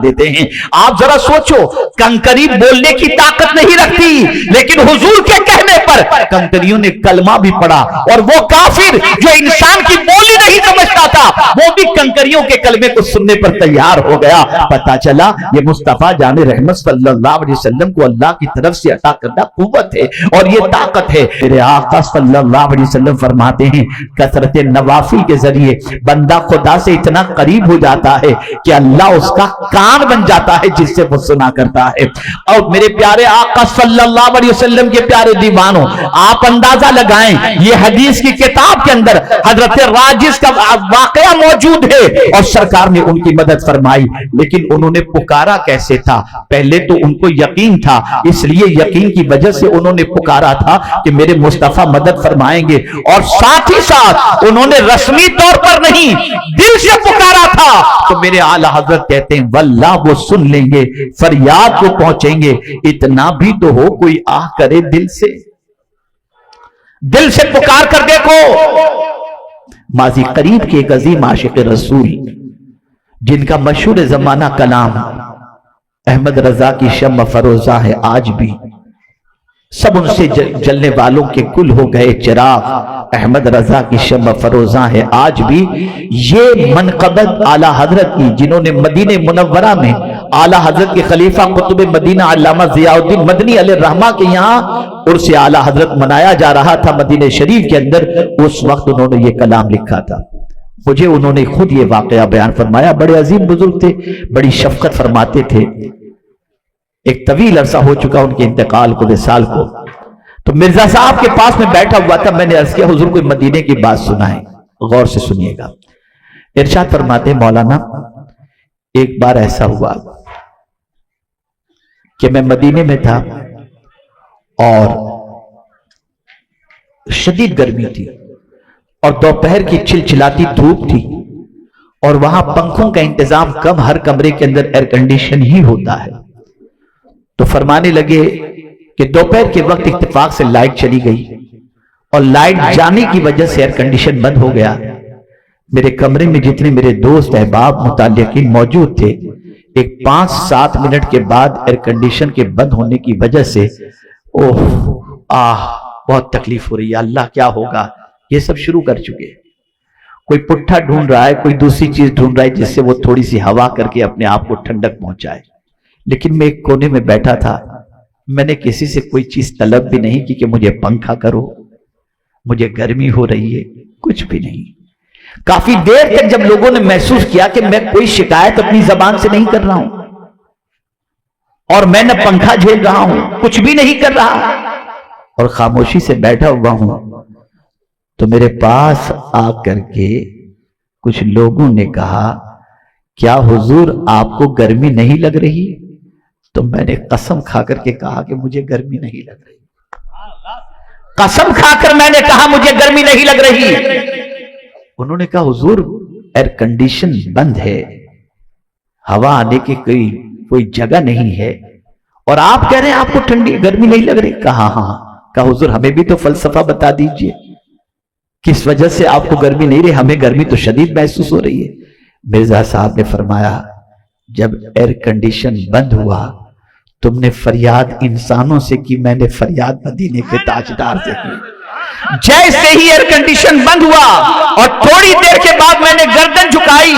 देते हैं। आप जरा सोचो, कंकरी बोलने की ताकत नहीं रखती, लेकिन हुजूर के कहने पर कंकरियों ने कलमा भी पढ़ा, और वो काफिर जो इंसान की बोली नहीं समझता था, वो भी कंकरियों के कलमे को सुनने पर तैयार हो गया। पता चला ये मुस्तफा जाने रहमत सल्लल्लाहु अलैहि वसल्लम को अल्लाह की तरफ से अता करना कुव्वत है और ये ताकत है। मेरे आका सल्लल्लाहु अलैहि वसल्लम फरमाते हैं, कसरत नवाफिल के जरिए बंदा खुदा से इतना करीब हो जाता है कि अल्लाह उसका कान बन जाता है जिससे वो सुना करता है। और मेरे प्यारे आका सल्लल्लाहु अलैहि वसल्लम के प्यारे दीवानों, आप अंदाजा लगाएं, ये हदीस की किताब के अंदर हजरत राजिस का वाकया मौजूद है और सरकार ने उनकी मदद फरमाई, लेकिन उन्होंने पुकारा कैसे था? पहले तो उनको यकीन था, इसलिए यकीन की वजह से उन्होंने पुकारा था कि मेरे मुस्तफा मदद फरमाएंगे, और साथ ही साथ उन्होंने रस्मी तौर पर नहीं, दिल से पुकारा था। तो मेरे आला हजरत कहते हैं, वल्लाह वो सुन लेंगे, फरियाद को पहुंचेंगे। इतना भी तो हो कोई आह करे दिल से पुकार कर देखो। माजी करीब के एक अजीम आशिक रसूल, जिनका मशहूर जमाना कलाम अहमद रजा की शम्म फरोजा है, आज भी सब उनसे जलने वालों के कुल हो गए चिराग। अहमद रजा की शम्म फरोजा है आज भी। ये मनकबत आला हजरत की, जिन्होंने मदीने मुनव्वरा में आला हजरत के खलीफा कुतुब मदीना अल्लामा ज़ियाउद्दीन मदनी अलैहिर्रहमा के यहाँ उर्स आला हजरत मनाया जा रहा था मदीने शरीफ के अंदर, उस वक्त उन्होंने ये कलाम लिखा था। मुझे उन्होंने खुद ये वाकया बयान फरमाया। बड़े अजीम बुजुर्ग थे, बड़ी शफकत फरमाते थे। एक तवील अरसा हो चुका उनके इंतकाल को, विसाल को। तो मिर्जा साहब के पास में बैठा हुआ था, मैंने अर्ज किया, हुजूर कोई मदीने की बात सुनाए, गौर से सुनिएगा। इरशाद फरमाते, मौलाना एक बार ऐसा हुआ कि मैं मदीने में था और शदीद गर्मी थी और दोपहर की चिलचिलाती धूप थी, और वहां पंखों का इंतजाम कम, हर कमरे के अंदर एयर कंडीशन ही होता है। तो फरमाने लगे कि दोपहर के वक्त इत्तेफाक से लाइट चली गई, और लाइट जाने की वजह से एयर कंडीशन बंद हो गया। मेरे कमरे में जितने मेरे दोस्त अहबाब मुताल्लिकीन मौजूद थे, एक 5-7 मिनट के बाद एयर कंडीशन के बंद होने की वजह से ओह आह बहुत तकलीफ हो रही है, अल्लाह क्या होगा, ये सब शुरू कर चुके। कोई पुट्ठा ढूंढ रहा है, कोई दूसरी चीज ढूंढ रहा है जिससे वो थोड़ी सी हवा करके अपने आप को ठंडक पहुंचाए। लेकिन मैं एक कोने में बैठा था, मैंने किसी से कोई चीज तलब भी नहीं की कि मुझे पंखा करो, मुझे गर्मी हो रही है, कुछ भी नहीं। काफी देर तक जब लोगों ने महसूस किया कि मैं कोई शिकायत अपनी जबान से नहीं कर रहा हूं और मैं न पंखा झेल रहा हूं, कुछ भी नहीं कर रहा और खामोशी से बैठा हुआ हूं, तो मेरे पास आकर के कुछ लोगों ने कहा, क्या हुजूर आपको गर्मी नहीं लग रही? तो मैंने कसम खाकर के कहा कि मुझे गर्मी नहीं लग रही। कसम खाकर मैंने कहा मुझे गर्मी नहीं लग रही। उन्होंने कहा, हुजूर एयर कंडीशन बंद है, हवा आने की कोई जगह नहीं है, और आप कह रहे हैं आपको ठंडी गर्मी नहीं लग रही? कहा हाँ। कहा, हुजूर हमें भी तो फलसफा बता दीजिए, किस वजह से आपको गर्मी नहीं रही? हमें गर्मी तो शदीद महसूस हो रही है। मिर्जा साहब ने फरमाया, जब एयर कंडीशन बंद हुआ तुमने फरियाद इंसानों से की, मैंने फरियाद मदीने के ताजदार से की। जैसे ही एयर कंडीशन बंद हुआ और थोड़ी देर के बाद मैंने गर्दन झुकाई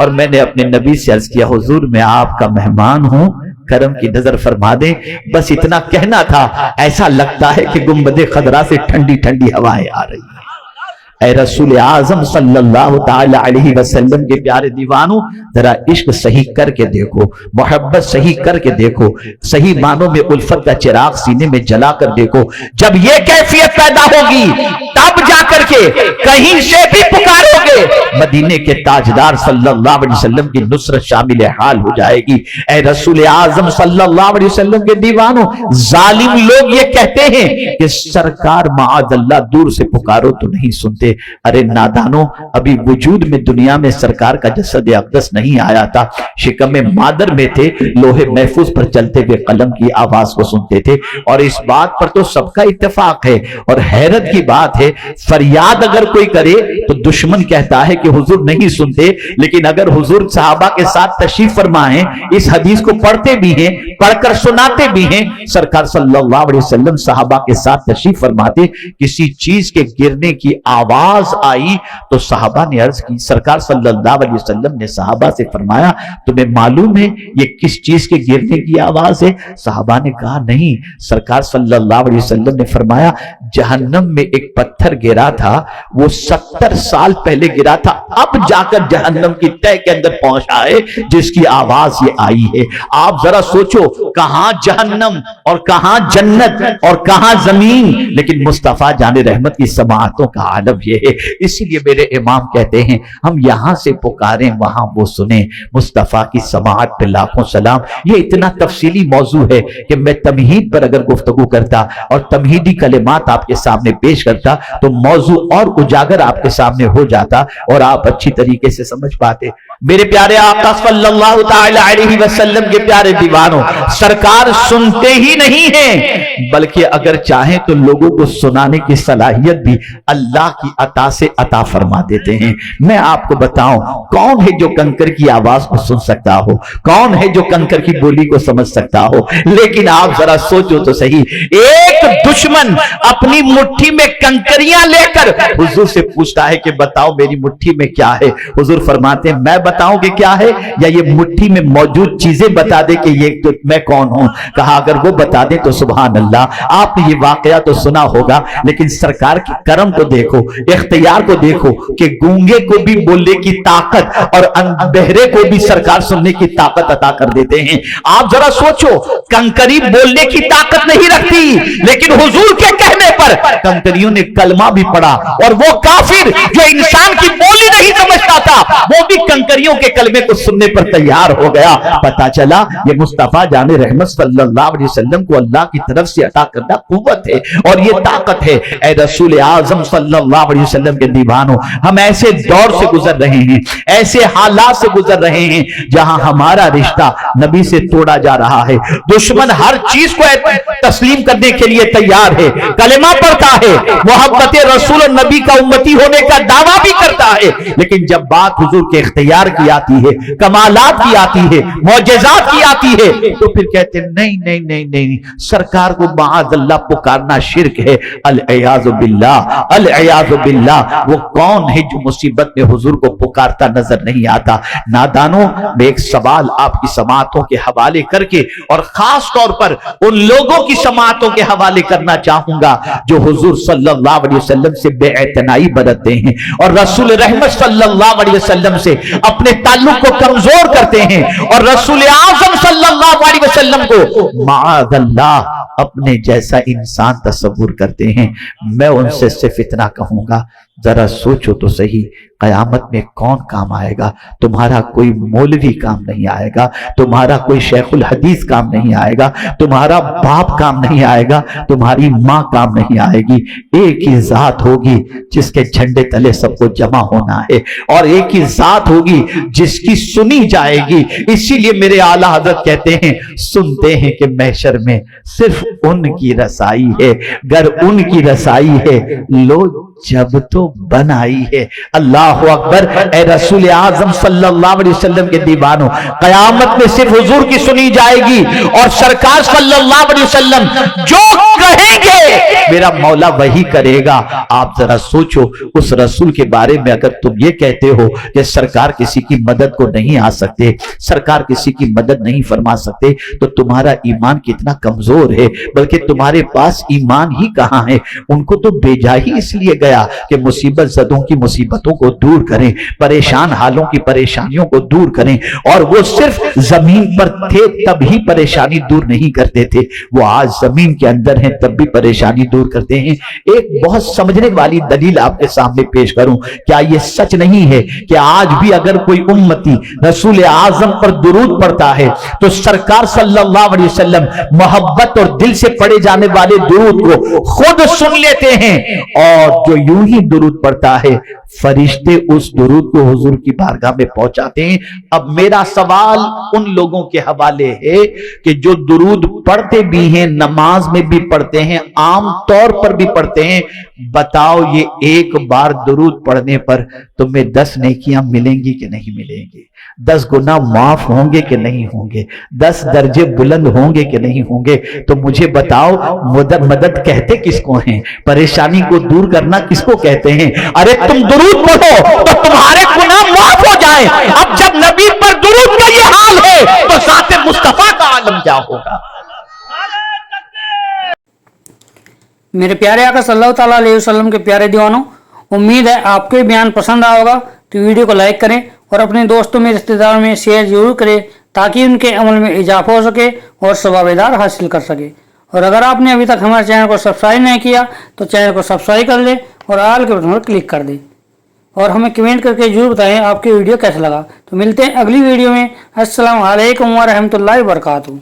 और मैंने अपने नबी से अर्ज किया, हुजूर मैं आपका मेहमान हूं, करम की नजर फरमा दे। बस इतना कहना था, ऐसा लगता है कि गुंबदे खदरा से ठंडी ठंडी हवाएं आ रही है। ऐ रसूल आजम सल्लल्लाहु ताला अलैहि वसल्लम के प्यारे दीवानों, जरा इश्क सही करके देखो, मोहब्बत सही करके देखो, सही मानों में उल्फत का चिराग सीने में जला कर देखो। जब ये कैफियत पैदा होगी तब जाकर के कहीं से भी पुकारोगे, मदीने के ताजदार सल्लल्लाहु अलैहि वसल्लम की नुसरत शामिल हाल हो जाएगी। ऐ रसूल आजम सल्लल्लाहु अलैहि वसल्लम के दीवानों, जालिम लोग ये कहते हैं कि सरकार माअज़ल्लाह दूर से पुकारो तो नहीं सुनते, सुनते, अरे नादानो, अभी वजूद में दुनिया में सरकार का जसद अक़दस नहीं आया था, शिकम मादर में थे, लोहे महफूज पर चलते हुए कलम की आवाज को सुनते थे। और इस बात पर तो सबका इत्तेफाक है। और हैरत की बात है, फरियाद अगर कोई करे तो दुश्मन कहता है कि हुजूर नहीं सुनते, लेकिन अगर हुजूर सहाबा के साथ तशरीफ फरमा है, इस हदीस को पढ़ते भी हैं, पढ़कर सुनाते भी हैं, सरकार सल्लल्लाहु अलैहि वसल्लम सहाबा के साथ तशरीफ फरमाते, किसी चीज के गिरने की आवाज आई तो सहाबा ने अर्ज की, सरकार सल्लल्लाहु अलैहि वसल्लम ने सहाबा से फरमाया, तुम्हें मालूम है ये किस चीज के गिरने की आवाज है? सहाबा ने कहा नहीं। सरकार सल्लल्लाहु अलैहि वसल्लम ने फरमाया, जहन्नम में एक पत्थर गिरा था, वो 70 साल पहले गिरा था, अब जाकर जहन्नम की तह के अंदर पहुंचा है, जिसकी आवाज ये आई है। आप जरा सोचो, कहां जहन्नम और कहां जन्नत और कहां जमीन, लेकिन मुस्तफा जाने रहमत की समाअतों का आलम ये है। इसीलिए मेरे इमाम कहते हैं, हम यहां से पुकारें वहां वो सुने, मुस्तफा की समाअत पे लाखों सलाम। ये इतना तफसीली मौजू है कि मैं तमहीद पर अगर गुफ्तगू करता और तमहीदी कलिमात आपके सामने पेश करता तो मौजू और उजागर आपके सामने हो जाता और आप अच्छी तरीके से समझ पाते। मेरे प्यारे आका सल्लल्लाहु ताला अलैहि वसल्लम के प्यारे दीवानों, सरकार सुनते ही नहीं है, बल्कि अगर चाहें तो लोगों को सुनाने की सलाहियत भी अल्लाह की अता से अता फरमा देते हैं। मैं आपको बताऊं, कौन है जो कंकर की आवाज को सुन सकता हो, कौन है जो कंकर की बोली को समझ सकता हो? लेकिन आप जरा सोचो तो सही, एक दुश्मन अपनी मुट्ठी में कंकरियां लेकर हुजूर से पूछता है कि बताओ मेरी मुट्ठी में क्या है? हुजूर फरमाते हैं, मैं बताऊं कि क्या है, या ये मुट्ठी में मौजूद चीजें बता दे कि ये तो मैं कौन हूं? कहा अगर वो बता दे तो सुभान अल्लाह। आपने ये वाकया तो सुना होगा, लेकिन सरकार के करम को देखो, इख्तियार को देखो कि गूंगे को भी बोलने की ताकत और बहरे को भी सरकार सुनने की ताकत अता कर देते हैं। आप जरा सोचो, कंकरी बोलने की ताकत नहीं रखती, लेकिन हुजूर के कहने पर कंकरियों ने कलमा भी पढ़ा, और वो काफिर जो इंसान की बोली नहीं समझता था, वो भी कंकरियों के कलमे को सुनने पर तैयार हो गया। पता चला ये मुस्तफा जाने रहमत सल्लल्लाहु अलैहि वसल्लम को अल्लाह की तरफ से अता करना कुव्वत है और ये ताकत है। ऐ रसूल आजम सल्लल्लाहु अलैहि वसल्लम के दीवानों, हम ऐसे दौर से गुजर रहे हैं, ऐसे हालात से गुजर रहे हैं जहां हमारा रिश्ता नबी से तोड़ा जा रहा है। दुश्मन हर चीज को तस्लीम करने के लिए तैयार है, कलेमा पढ़ता है, मोहब्बत रसूल और नबी का उम्मती होने का दावा भी करता है, लेकिन जब बात हुजूर के इख्तियार की आती है, कमालात की आती है, मौजज़ात की आती है, तो फिर कहते नहीं नहीं नहीं नहीं, सरकार को माअज़ल्लाह पुकारना शिर्क है। अल-इयाज़ु बिल्लाह, अल-इयाज़ु बिल्लाह। वो कौन है जो मुसीबत में हुजूर को पुकारता नजर नहीं आता? नादानों, मैं एक सवाल आपकी समाअतों के हवाले करके और खास तौर पर उन लोगों की समाअतों के हवाले करना चाहूंगा जो हुजूर सल्लल्लाहु अलैहि वसल्लम से बेइतनाई बरतते हैं और रसूल रहमत सल्लल्लाहु अलैहि वसल्लम से अपने ताल्लुक को कमजोर करते हैं और रसूल आज़म सल्लल्लाहु अलैहि वसल्लम को माअज़ल्लाह अपने जैसा इंसान तस्वुर करते हैं। मैं उनसे सिर्फ इतना कहूंगा, जरा सोचो तो सही, कयामत में कौन काम आएगा? तुम्हारा कोई मौलवी काम नहीं आएगा, तुम्हारा कोई शेखुल हदीस काम नहीं आएगा, तुम्हारा बाप काम नहीं आएगा, तुम्हारी माँ काम नहीं आएगी। एक ही जात होगी जिसके झंडे तले सबको जमा होना है और एक ही जात होगी जिसकी सुनी जाएगी। इसीलिए मेरे आला हजरत कहते हैं, सुनते हैं कि महशर में सिर्फ उनकी रसाई है, गर उनकी रसाई है लो जब तो बनाई है। अल्लाह अकबर। ए रसूल आज़म सल्लल्लाहु अलैहि वसल्लम के दीवानों, कयामत में सिर्फ हुजूर की सुनी जाएगी और सरकार सल्लल्लाहु अलैहि वसल्लम जो कहेंगे मेरा मौला वही करेगा। आप जरा सोचो, उस रसूल के बारे में अगर तुम ये कहते हो कि सरकार किसी की मदद को नहीं आ सकते, सरकार किसी की मदद नहीं फरमा सकते, तो तुम्हारा ईमान कितना कमजोर है। बल्कि तुम्हारे पास ईमान ही कहां है। उनको तो भेजा ही इसलिए गया कि मुसीबत ज़दों की मुसीबतों को दूर करें, परेशान हालों की परेशानियों को दूर करें, और वो सिर्फ जमीन पर थे तब ही परेशानी दूर नहीं करते थे, वो आज जमीन के अंदर हैं तब भी परेशानी दूर करते हैं। एक बहुत समझने वाली दलील आपके सामने पेश करूं, क्या ये सच नहीं है कि आज भी अगर कोई उम्मती रसूल आजम पर दुरूद पढ़ता है तो सरकार सल्लल्लाहु अलैहि वसल्लम मोहब्बत और दिल से पढ़े जाने वाले दुरूद को खुद सुन लेते हैं, और जो वो यूं ही दुरूद पढ़ता है, फरिश्ते उस दुरूद को हुजूर की बारगाह में पहुंचाते हैं। अब मेरा सवाल उन लोगों के हवाले है कि जो दुरूद पढ़ते भी हैं, नमाज में भी पढ़ते हैं, आम तौर पर भी पढ़ते हैं, बताओ ये एक बार दुरूद पढ़ने पर तुम्हें 10 नेकियां मिलेंगी कि नहीं मिलेंगी? 10 गुनाह माफ होंगे कि नहीं होंगे? 10 दर्जे बुलंद होंगे कि नहीं होंगे? तो मुझे बताओ, मदद कहते किसको हैं? परेशानी को दूर करना किसको कहते हैं? अरे तुम दुरूद पढ़ो तो तुम्हारे गुनाह माफ हो जाए। अब जब नबी पर दुरूद का ये हाल है तो ज़ाते मुस्तफा का आलम क्या होगा? मेरे प्यारे आका सल्लल्लाहु ताला अलैहि वसल्लम के प्यारे दीवानों, उम्मीद है आपको बयान पसंद आया होगा। तो वीडियो को लाइक करें और अपने दोस्तों में, रिश्तेदारों में शेयर जरूर करें ताकि उनके अमल में इजाफा हो सके और सवाबेदार हासिल कर सके। और अगर आपने अभी तक हमारे चैनल को सब्सक्राइब नहीं किया तो चैनल को सब्सक्राइब कर लें और आल के बटन पर क्लिक कर दें और हमें कमेंट करके जरूर बताएं आपकी वीडियो कैसा लगा। तो मिलते हैं अगली वीडियो में। अस्सलाम वालेकुम व रहमतुल्लाहि व बरकातहू।